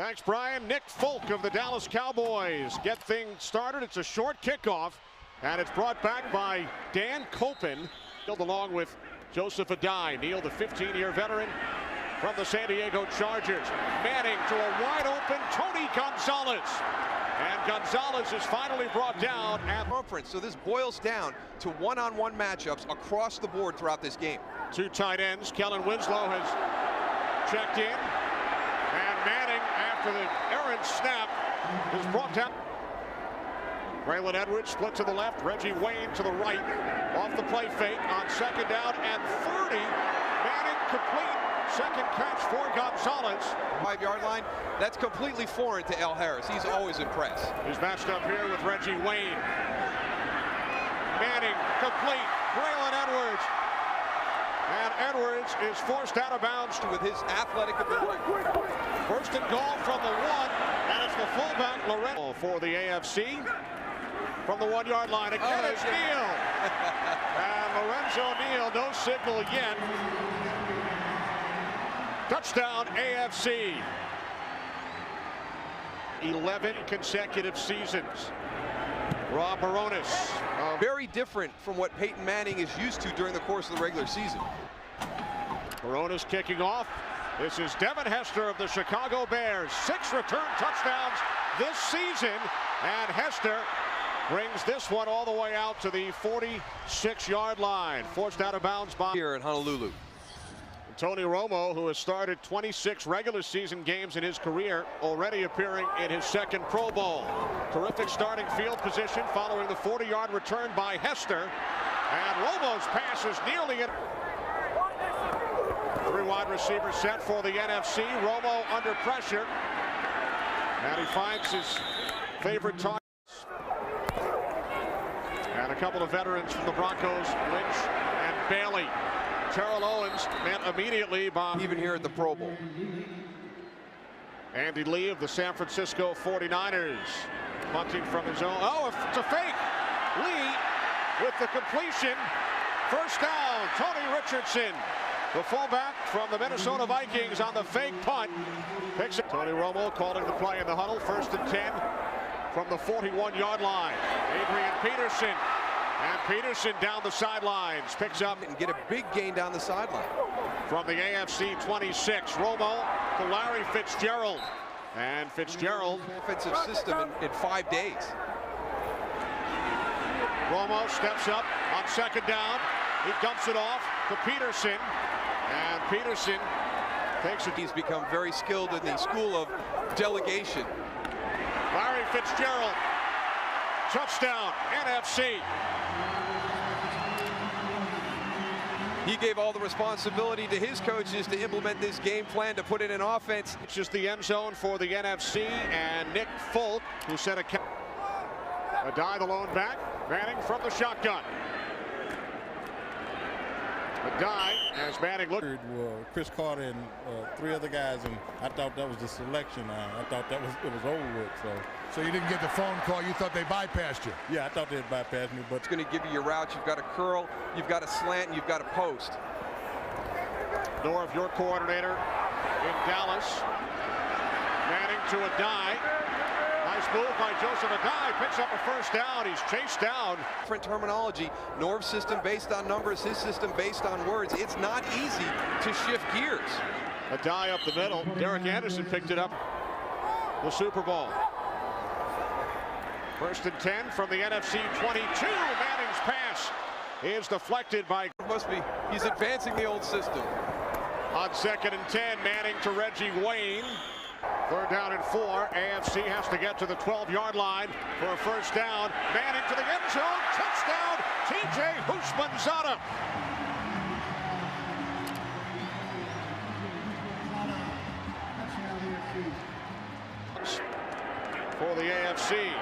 Thanks, Brian. Nick Folk of the Dallas Cowboys get things started. It's a short kickoff, and it's brought back by Dan Copen, along with Joseph Adai. Neal, the 15-year veteran from the San Diego Chargers. Manning to a wide-open Tony Gonzalez. And Gonzalez is finally brought down at conference. So this boils down to one-on-one matchups across the board throughout this game. Two tight ends. Kellen Winslow has checked in. And Manning, after the errant snap, is brought down. Braylon Edwards split to the left. Reggie Wayne to the right. Off the play fake on second down and 30. Manning complete. Second catch for Gonzalez. 5-yard line. That's completely foreign to Al Harris. He's always impressed. He's matched up here with Reggie Wayne. Manning complete. Braylon Edwards. And Edwards is forced out of bounds with his athletic ability. First and goal from the 1, and it's the fullback Lorenzo for the AFC. From the 1-yard line again, it's Neal. And Lorenzo Neal, no signal yet. Touchdown AFC. 11 consecutive seasons. Rob Baronis. Very different from what Peyton Manning is used to during the course of the regular season. Baronis kicking off. This is Devin Hester of the Chicago Bears. 6 return touchdowns this season. And Hester brings this one all the way out to the 46-yard line. Forced out of bounds by here in Honolulu. Tony Romo, who has started 26 regular season games in his career, already appearing in his second Pro Bowl. Terrific starting field position following the 40-yard return by Hester. And Romo's pass is nearly in. 3 wide receivers set for the NFC. Romo under pressure. And he finds his favorite targets. And a couple of veterans from the Broncos, Lynch and Bailey. Terrell Owens met immediately by even here at the Pro Bowl. Andy Lee of the San Francisco 49ers punting from his own. Oh, it's a fake. Lee with the completion. First down, Tony Richardson. The fullback from the Minnesota Vikings on the fake punt. Picks it. Tony Romo calling the play in the huddle. First and 10 from the 41-yard line. Adrian Peterson. And Peterson down the sidelines, picks up and get a big gain down the sideline. From the AFC 26, Romo to Larry Fitzgerald. And Fitzgerald. Offensive system in 5 days. Romo steps up on second down. He dumps it off to Peterson. And Peterson takes it. He's become very skilled in the school of delegation. Larry Fitzgerald. Touchdown, NFC. He gave all the responsibility to his coaches to implement this game plan, to put in an offense. It's just the end zone for the NFC, and Nick Folk, who set a die the lone back, Manning from the shotgun. A die as Manning looked. Chris Carter and 3 other guys, and I thought that was the selection. I thought it was over with. So you didn't get the phone call. You thought they bypassed you. Yeah, I thought they'd bypass me, but it's going to give you your routes. You've got a curl, you've got a slant, and you've got a post. Norv, your coordinator in Dallas. Manning to a die. Nice move by Joseph Adai. Picks up a first down. He's chased down. Different terminology. Norv's system based on numbers, his system based on words. It's not easy to shift gears. Adai up the middle. Derek Anderson picked it up. The Super Bowl. First and 10 from the NFC 22. Manning's pass is deflected by. He's advancing the old system. On second and 10, Manning to Reggie Wayne. Third down and 4. AFC has to get to the 12-yard line for a first down. Manning to the end zone. Touchdown, TJ Houshmandzadeh. For the AFC,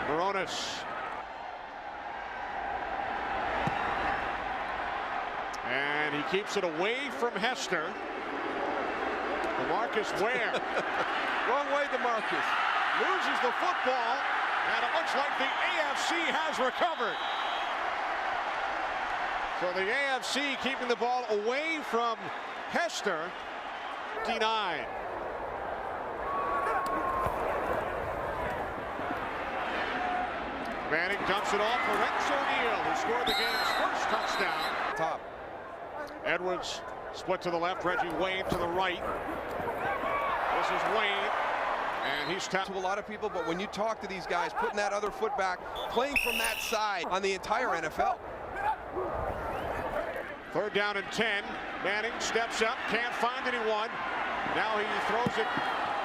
Baronis. And he keeps it away from Hester. DeMarcus Ware. Wrong way, DeMarcus. Loses the football, and it looks like the AFC has recovered. So the AFC keeping the ball away from Hester. 59. Manning dumps it off. Lorenzo Neal, who scored the game's first touchdown. Top. Edwards split to the left. Reggie Wayne to the right. This is Wayne. And he's To a lot of people, but when you talk to these guys, putting that other foot back, playing from that side on the entire NFL. 3rd down and 10. Manning steps up, can't find anyone. Now he throws it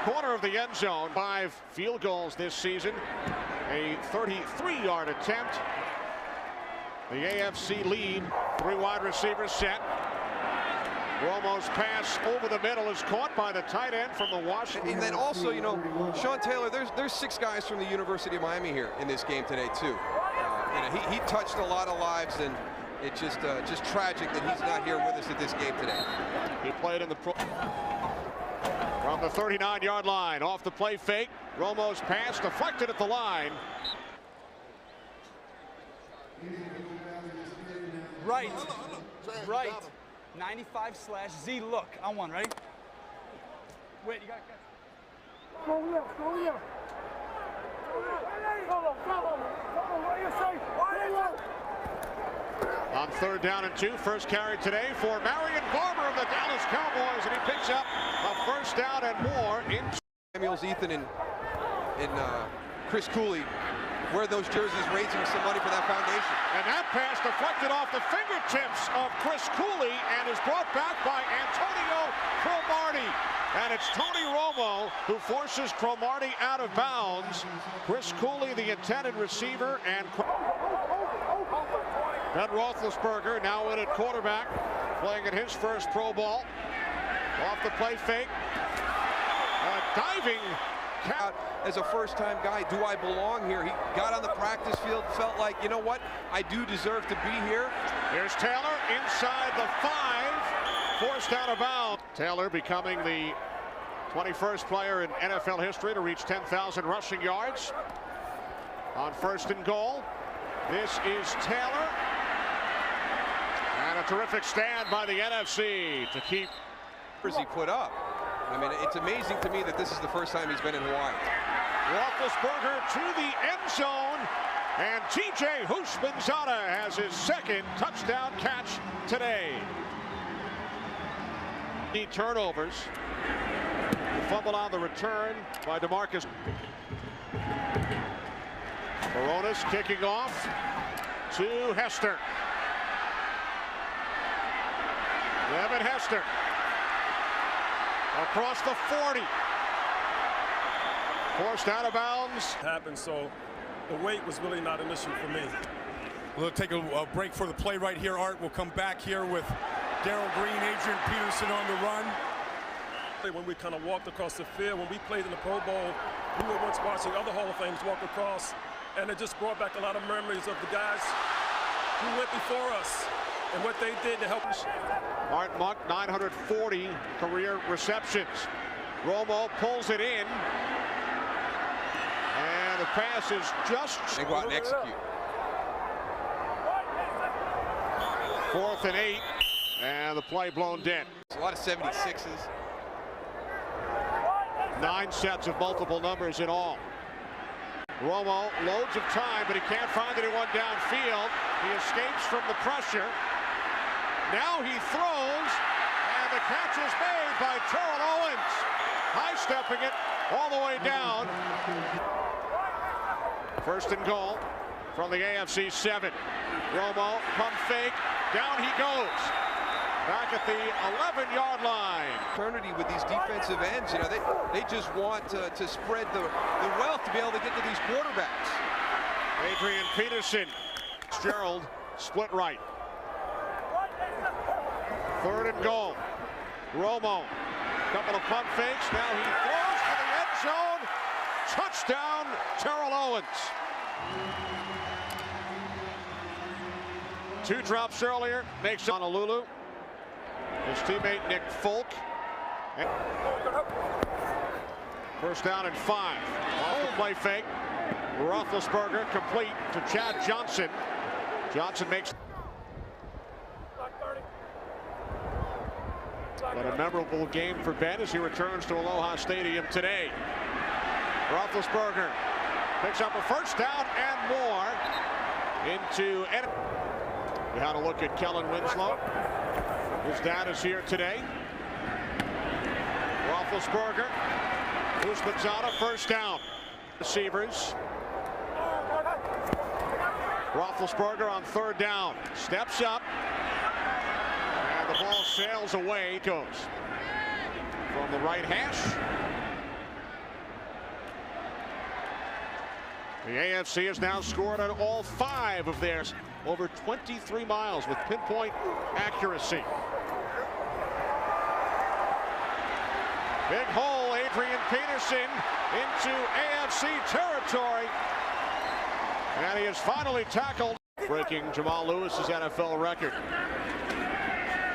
corner of the end zone. 5 field goals this season. A 33-yard attempt. The AFC lead. 3 wide receivers set. Romo's pass over the middle is caught by the tight end from the Washington. And then also, you know, Sean Taylor, there's 6 guys from the University of Miami here in this game today too. You know, he touched a lot of lives, and it's just tragic that he's not here with us at this game today. He played in the from the 39-yard line. Off the play fake. Romo's pass deflected at the line. Right. 95/Z look. On one, ready? Wait, you got to catch. Go left. On 3rd down and 2, first carry today for Marion Barber of the Dallas Cowboys, and he picks up a 1st down and more in Samuels, Ethan, and Chris Cooley wear those jerseys, raising some money for that foundation. And that pass deflected off the fingertips of Chris Cooley and is brought back by Antonio Cromartie. And it's Tony Romo who forces Cromartie out of bounds. Chris Cooley, the intended receiver, and Ben Roethlisberger now in at quarterback, playing at his first Pro Bowl. Off the play fake. Diving. As a first-time guy, do I belong here? He got on the practice field, felt like, you know what, I do deserve to be here. Here's Taylor inside the 5, forced out of bounds. Taylor becoming the 21st player in NFL history to reach 10,000 rushing yards. On 1st and goal, this is Taylor. And a terrific stand by the NFC to keep. He put up. I mean, it's amazing to me that this is the first time he's been in Hawaii. Roethlisberger to the end zone, and TJ Houshmandzadeh has his 2nd touchdown catch today. The turnovers. The fumble on the return by DeMarcus. Baronis kicking off to Hester. Devin Hester. Across the 40. Forced out of bounds. Happened, so the weight was really not an issue for me. We'll take a break for the play right here, Art. We'll come back here with Darrell Green, Adrian Peterson on the run. When we kind of walked across the field, when we played in the Pro Bowl, we were once watching other Hall of Fames walk across, and it just brought back a lot of memories of the guys who went before us and what they did to help us. Art Monk, 940 career receptions. Romo pulls it in. And the pass is just... They go out and execute. 4th and 8. And the play blown dead. A lot of 76s. 9 sets of multiple numbers in all. Romo, loads of time, but he can't find anyone downfield. He escapes from the pressure. Now he throws, and the catch is made by Terrell Owens. High-stepping it all the way down. 1st and goal from the AFC 7. Romo, pump fake, down he goes. Back at the 11-yard line. Eternity with these defensive ends, you know, they just want to spread the wealth to be able to get to these quarterbacks. Adrian Peterson, Gerald, split right. 3rd and goal. Romo, couple of pump fakes. Now he throws to the end zone. Touchdown, Terrell Owens. 2 drops earlier, makes Honolulu. His teammate Nick Folk. And 1st down and 5. Off the play fake. Roethlisberger complete to Chad Johnson. Johnson makes. But a memorable game for Ben as he returns to Aloha Stadium today. Roethlisberger Picks up a first down and more into. We had a look at Kellen Winslow. His dad is here today. Roethlisberger. Usmanzada, first down. Receivers. Roethlisberger on third down. Steps up. And the ball sails away. Goes from the right hash. The AFC has now scored on all 5 of theirs, over 23 miles with pinpoint accuracy. Big hole, Adrian Peterson into AFC territory. And he is finally tackled, breaking Jamal Lewis's NFL record.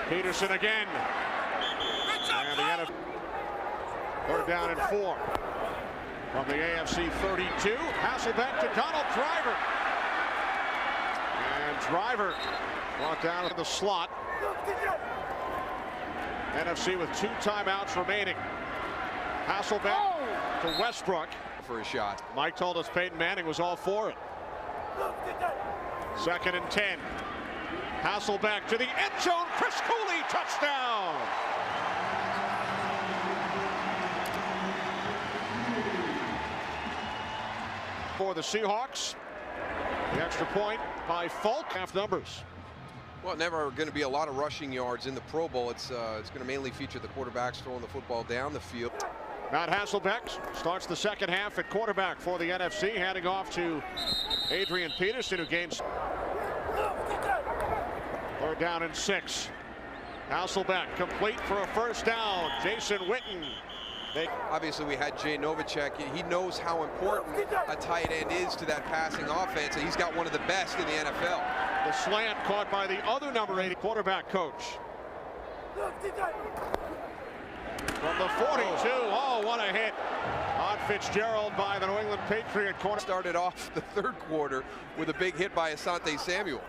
Peterson again. And the NFL. Third down and 4. From the AFC 32, Hasselbeck to Donald Driver. And Driver brought down in the slot. NFC with 2 timeouts remaining. Hasselbeck to Westbrook for a shot. Mike told us Peyton Manning was all for it. 2nd and 10. Hasselbeck to the end zone. Chris Cooley, touchdown. For the Seahawks, the extra point by Falk, half numbers. Well, never going to be a lot of rushing yards in the Pro Bowl. It's going to mainly feature the quarterbacks throwing the football down the field. Matt Hasselbeck starts the second half at quarterback for the NFC, handing off to Adrian Peterson, who gains. Third down and 6. Hasselbeck complete for a first down. Jason Witten. Obviously, we had Jay Novacek. He knows how important a tight end is to that passing offense, and he's got one of the best in the NFL. The slant caught by the other number 80 quarterback coach. From the 42, oh, what a hit on Fitzgerald by the New England Patriot corner. Started off the third quarter with a big hit by Asante Samuel.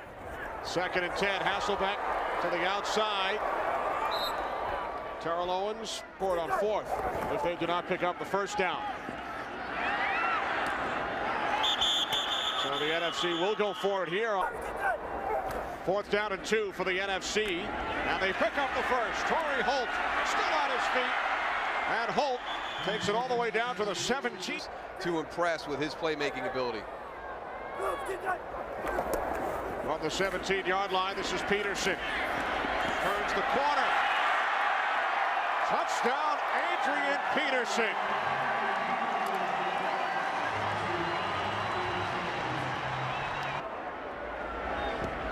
2nd and 10, Hasselbeck to the outside. Terrell Owens scored on 4th if they do not pick up the first down. So the NFC will go for it here. 4th down and 2 for the NFC. And they pick up the first. Torrey Holt still on his feet. And Holt takes it all the way down to the 17. To impress with his playmaking ability. On the 17-yard line, this is Peterson. Turns the corner. Touchdown, Adrian Peterson.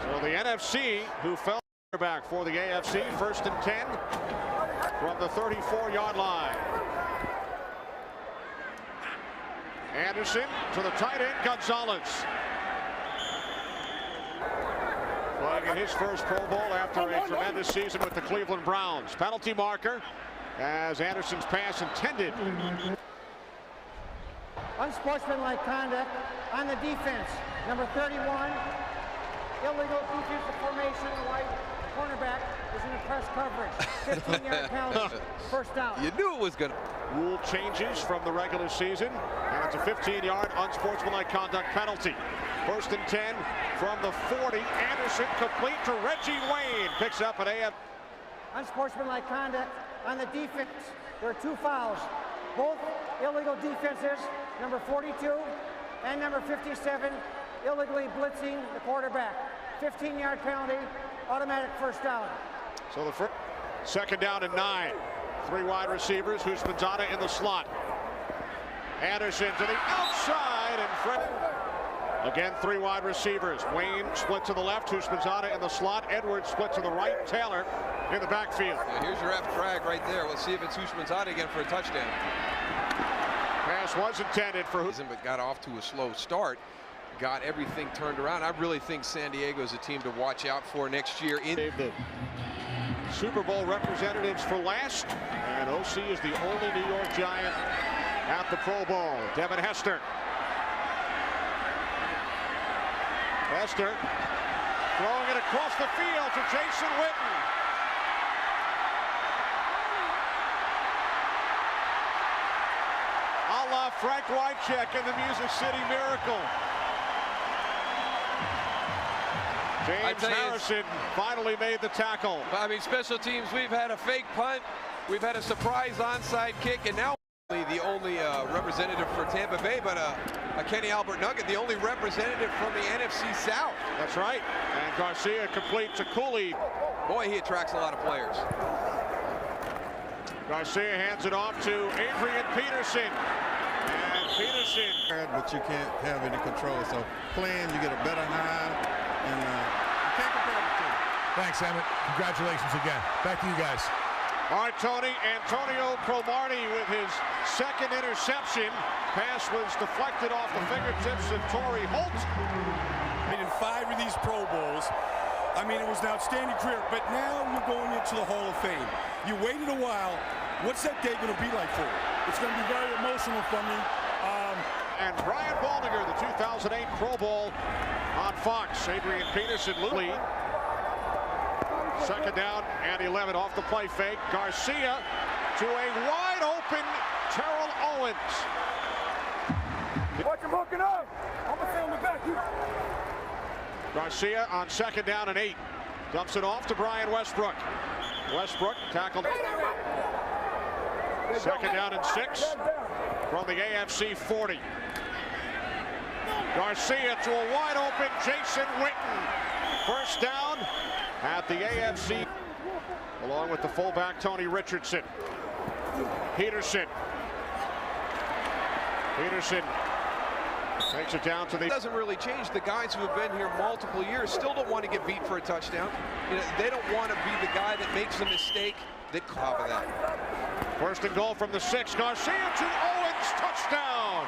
So the NFC, who fell back for the AFC, 1st and 10 from the 34-yard line. Anderson to the tight end, Gonzalez. Playing in his first Pro Bowl after a tremendous season with the Cleveland Browns. Penalty marker as Anderson's pass intended. Unsportsmanlike conduct on the defense. Number 31, illegal defensive formation. The white cornerback is in a press coverage. 15-yard penalty, first down. You knew it was going to. Rule changes from the regular season, and it's a 15-yard unsportsmanlike conduct penalty. 1st and 10 from the 40. Anderson complete to Reggie Wayne. Picks up an AF. Unsportsmanlike conduct on the defense. There are 2 fouls. Both illegal defenses, number 42 and number 57, illegally blitzing the quarterback. 15-yard penalty, automatic first down. So the 2nd down and 9. 3 wide receivers. Usmanzada in the slot. Anderson to the outside and Fred. Again, 3 wide receivers. Wayne split to the left. Usmanzada in the slot. Edwards split to the right. Taylor in the backfield. Yeah, here's your F drag right there. Let's see if it's Usmanzada again for a touchdown. Pass was intended for but got off to a slow start. Got everything turned around. I really think San Diego is a team to watch out for next year. The Super Bowl representatives for last, and OC is the only New York Giant at the Pro Bowl. Devin Hester. Hester throwing it across the field to Jason Witten. A la Frank Wycheck and the Music City Miracle. James Harrison finally made the tackle. I mean, special teams, we've had a fake punt, we've had a surprise onside kick, and now the only representative for Tampa Bay, but a Kenny Albert Nugget, the only representative from the NFC South. That's right. And Garcia complete to Cooley. Boy, he attracts a lot of players. Garcia hands it off to Adrian Peterson. And Peterson. But you can't have any control. So playing, you get a better high, and you can't compare the two. Thanks, Emmett. Congratulations again. Back to you guys. All right, Tony. Antonio Cromartie with his second interception. Pass was deflected off the fingertips of Torrey Holt. In 5 of these Pro Bowls, I mean, it was an outstanding career, but now you're going into the Hall of Fame. You waited a while. What's that day going to be like for you? It's going to be very emotional for me. And Brian Baldinger, the 2008 Pro Bowl on Fox. Adrian Peterson lead. Second down and 11 off the play fake. Garcia to a wide open Terrell Owens. Watch him hooking up. I'm going to stay on the back. Garcia on second down and 8. Dumps it off to Brian Westbrook. Westbrook tackled. Second down and 6 from the AFC 40. Garcia to a wide open Jason Witten. First down at the AFC, along with the fullback Tony Richardson. Peterson takes it down to the... It doesn't really change. The guys who have been here multiple years still don't want to get beat for a touchdown. You know, they don't want to be the guy that makes a mistake that top of that. First and goal from the 6. Garcia to Owens, touchdown.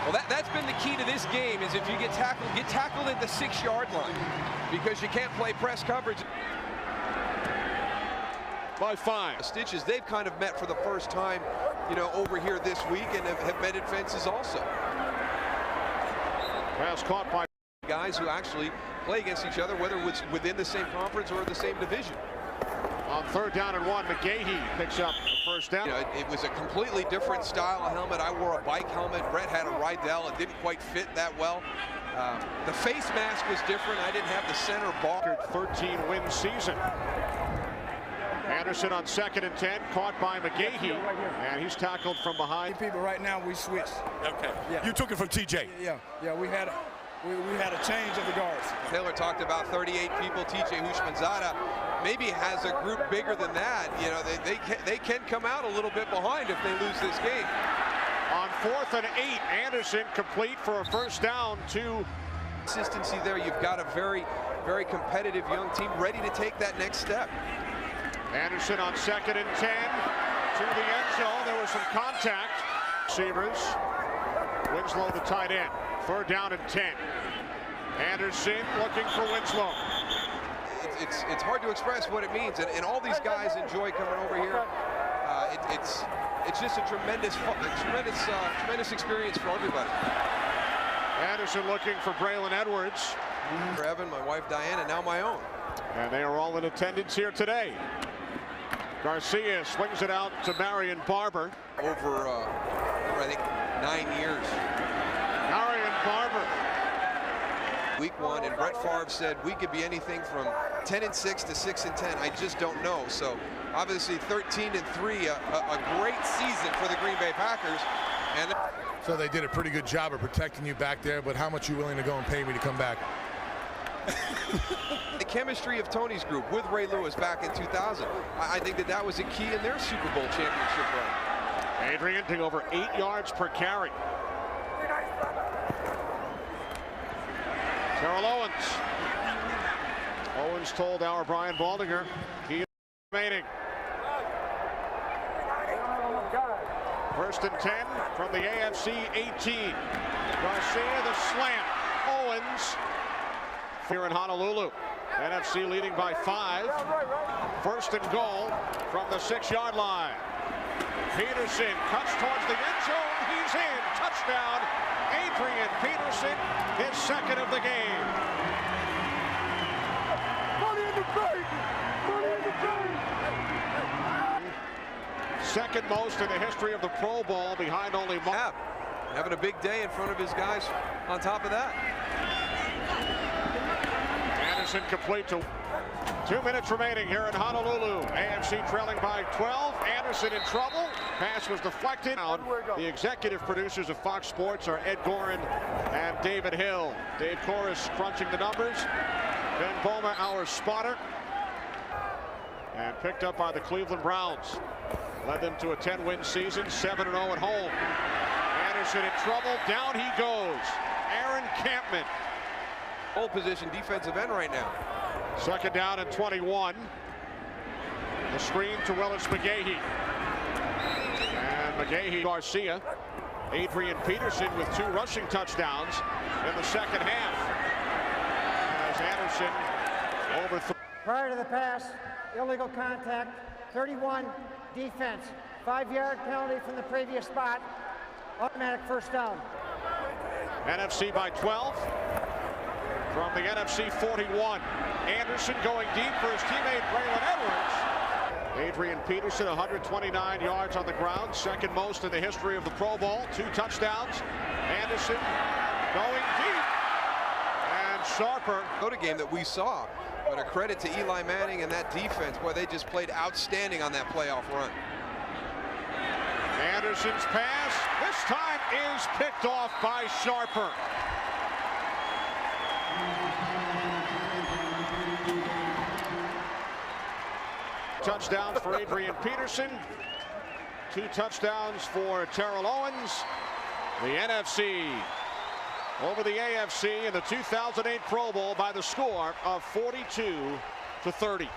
Well, that's been the key to this game, is if you get tackled at the 6-yard line, because you can't play press coverage. By 5. Stitches, they've kind of met for the first time, you know, over here this week, and have mended fences also. Pass caught by guys who actually play against each other, whether it's within the same conference or the same division. On third down and 1, McGahee picks up the first down. You know, it was a completely different style of helmet. I wore a bike helmet. Brett had a Rydell. It didn't quite fit that well. The face mask was different. I didn't have the center bar. 13-win season. Anderson on second and 10, caught by McGahee, and he's tackled from behind. People, right now we switched. Okay. Yeah. You took it from TJ. Yeah. We had a change of the guards. Taylor talked about 38 people. TJ Houshmandzadeh maybe has a group bigger than that. You know, they can come out a little bit behind if they lose this game. On 4th and 8, Anderson complete for a first down to... Consistency there. You've got a very, very competitive young team ready to take that next step. Anderson on second and 10 to the end zone. There was some contact. Receivers. Winslow the tight end. Third down and 10. Anderson looking for Winslow. It's hard to express what it means, and all these guys enjoy coming over here. It's just a tremendous experience for everybody. Anderson looking for Braylon Edwards. For Evan, my wife Diane, and now my own. And they are all in attendance here today. Garcia swings it out to Marion Barber. Over I think 9 years. Marion Barber. Week 1, and Brett Favre said we could be anything from 10-6 to 6-10. I just don't know. So obviously 13-3, a great season for the Green Bay Packers. And So they did a pretty good job of protecting you back there, but how much are you willing to go and pay me to come back? The chemistry of Tony's group with Ray Lewis back in 2000, I think that was a key in their Super Bowl championship run. Adrian to over 8 yards per carry. Terrell Owens. Owens told our Brian Baldinger he is remaining. First and 10 from the AFC 18. Garcia the slant. Owens here in Honolulu. NFC leading by 5. First and goal from the 6-yard line. Peterson cuts towards the end zone. He's in. Touchdown. Adrian Peterson, his second of the game. second most in the history of the Pro Bowl, behind only Mark. Having a big day in front of his guys on top of that. Anderson complete to 2 minutes remaining here in Honolulu. AFC trailing by 12. Anderson in trouble. Pass was deflected. The executive producers of Fox Sports are Ed Gorin and David Hill. Dave Corris crunching the numbers. Ben Boma, our spotter. And picked up by the Cleveland Browns. Led them to a 10-win season, 7-0 at home. Anderson in trouble. Down he goes. Aaron Campman. Old position defensive end right now. Second down and 21. The screen to Willis McGahee. And McGahee, Garcia. Adrian Peterson with 2 rushing touchdowns in the second half. As Anderson overthrew. Prior to the pass, illegal contact, 31 defense, 5-yard penalty from the previous spot, automatic first down. NFC by 12. From the NFC 41. Anderson going deep for his teammate Braylon Edwards. Adrian Peterson, 129 yards on the ground, second most in the history of the Pro Bowl, 2 touchdowns. Anderson going deep. And Sharper. Go-to game that we saw, but a credit to Eli Manning and that defense. Boy, they just played outstanding on that playoff run. Anderson's pass, this time is picked off by Sharper. Touchdowns for Adrian Peterson. 2 touchdowns for Terrell Owens. The NFC over the AFC in the 2008 Pro Bowl by the score of 42-30.